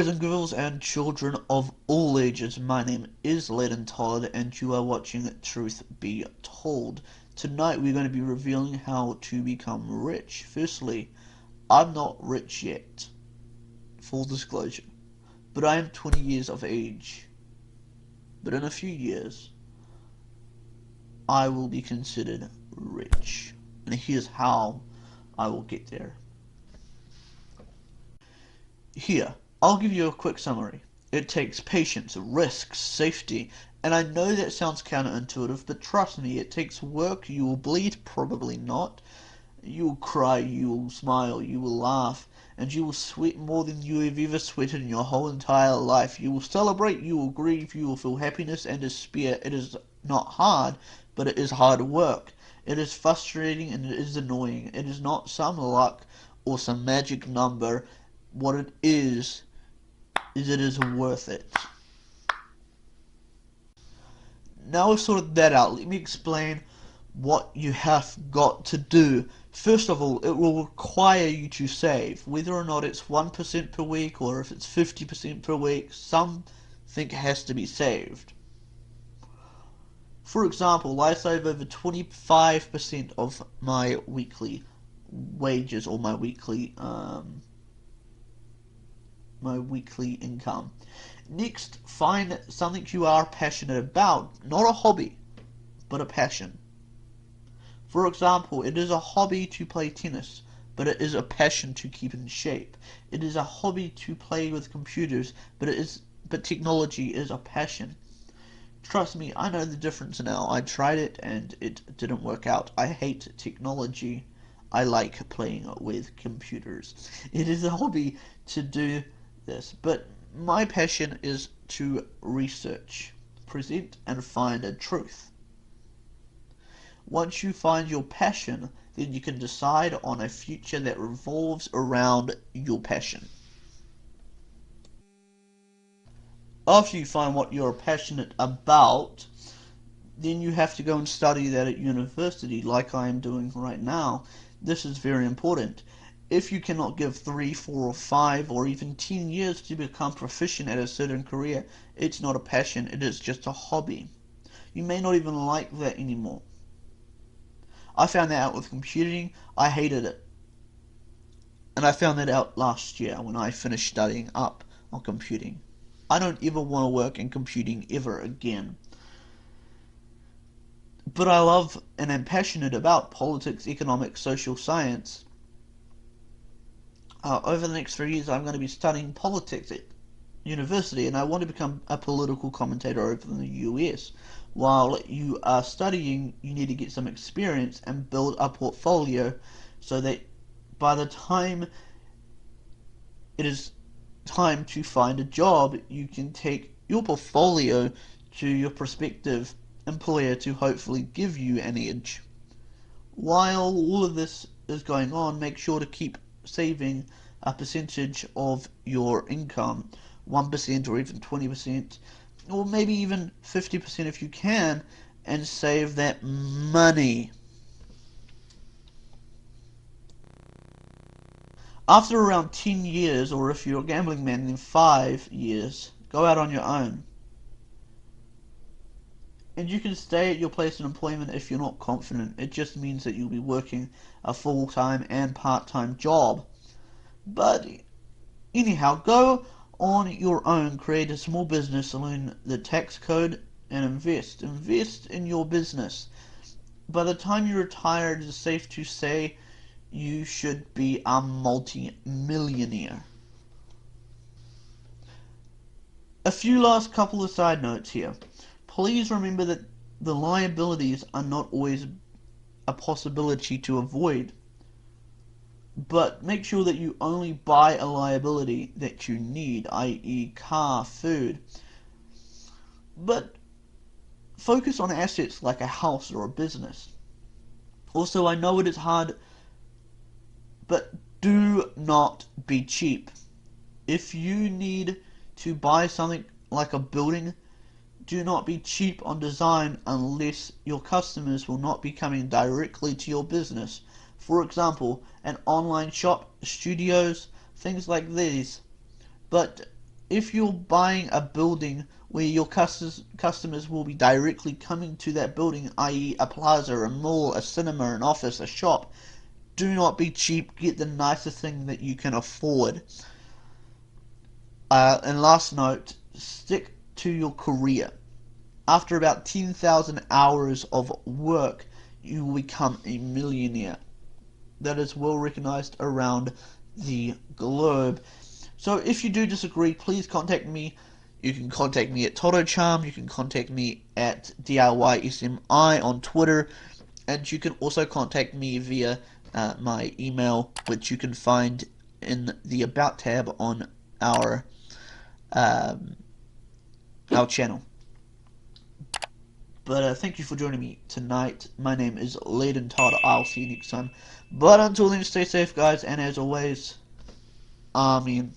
Boys and girls and children of all ages, my name is Leighton Todd and you are watching Truth Be Told. Tonight we're going to be revealing how to become rich. Firstly, I'm not rich yet, full disclosure, but I am 20 years of age. But in a few years, I will be considered rich. And here's how I will get there. Here, I'll give you a quick summary. It takes patience, risks, safety, and I know that sounds counterintuitive, but trust me, it takes work. You will bleed, probably not. You will cry, you will smile, you will laugh, and you will sweat more than you have ever sweated in your whole entire life. You will celebrate, you will grieve, you will feel happiness and despair. It is not hard, but it is hard work. It is frustrating and it is annoying. It is not some luck or some magic number. What it is it is worth it. Now we've sorted that out, let me explain what you have got to do. First of all, it will require you to save. Whether or not it's 1% per week or if it's 50% per week, something has to be saved. For example, I save over 25% of my weekly wages or my weekly income. Next, find something you are passionate about, not a hobby, but a passion. For example, it is a hobby to play tennis, but it is a passion to keep in shape. It is a hobby to play with computers, but technology is a passion. Trust me, I know the difference now. I tried it and it didn't work out. I hate technology. I like playing with computers. It is a hobby to do this, but my passion is to research, present, and find a truth. Once you find your passion, then you can decide on a future that revolves around your passion. After you find what you're passionate about, then you have to go and study that at university, like I am doing right now. This is very important. If you cannot give 3, 4, or 5, or even 10 years to become proficient at a certain career, it's not a passion, it is just a hobby. You may not even like that anymore. I found that out with computing. I hated it. And I found that out last year when I finished studying up on computing. I don't ever want to work in computing ever again. But I love and am passionate about politics, economics, social science. Over the next 3 years I'm going to be studying politics at university, and I want to become a political commentator over in the US. While you are studying, you need to get some experience and build a portfolio so that by the time it is time to find a job, you can take your portfolio to your prospective employer to hopefully give you an edge. While all of this is going on, make sure to keep saving a percentage of your income, 1% or even 20%, or maybe even 50% if you can, and save that money. After around 10 years, or if you're a gambling man, then 5 years, go out on your own. And you can stay at your place of employment if you're not confident. It just means that you'll be working a full-time and part-time job. But anyhow, go on your own, create a small business, learn the tax code, and invest. Invest in your business. By the time you retire, it is safe to say you should be a multi-millionaire. A few last couple of side notes here. Please remember that the liabilities are not always a possibility to avoid, but make sure that you only buy a liability that you need, i.e. car, food. But focus on assets like a house or a business. Also, I know it is hard, but do not be cheap. If you need to buy something like a building, do not be cheap on design unless your customers will not be coming directly to your business. For example, an online shop, studios, things like these. But if you're buying a building where your customers will be directly coming to that building, i.e. a plaza, a mall, a cinema, an office, a shop, do not be cheap. Get the nicest thing that you can afford. And last note, stick to your career. After about 10,000 hours of work, you will become a millionaire. That is well recognized around the globe. So if you do disagree, please contact me. You can contact me at TotoCharm. You can contact me at DIYSMI on Twitter. And you can also contact me via my email, which you can find in the About tab on um, our channel. But thank you for joining me tonight. My name is Layden Todd. I'll see you next time. But until then, stay safe, guys. And as always, Amen.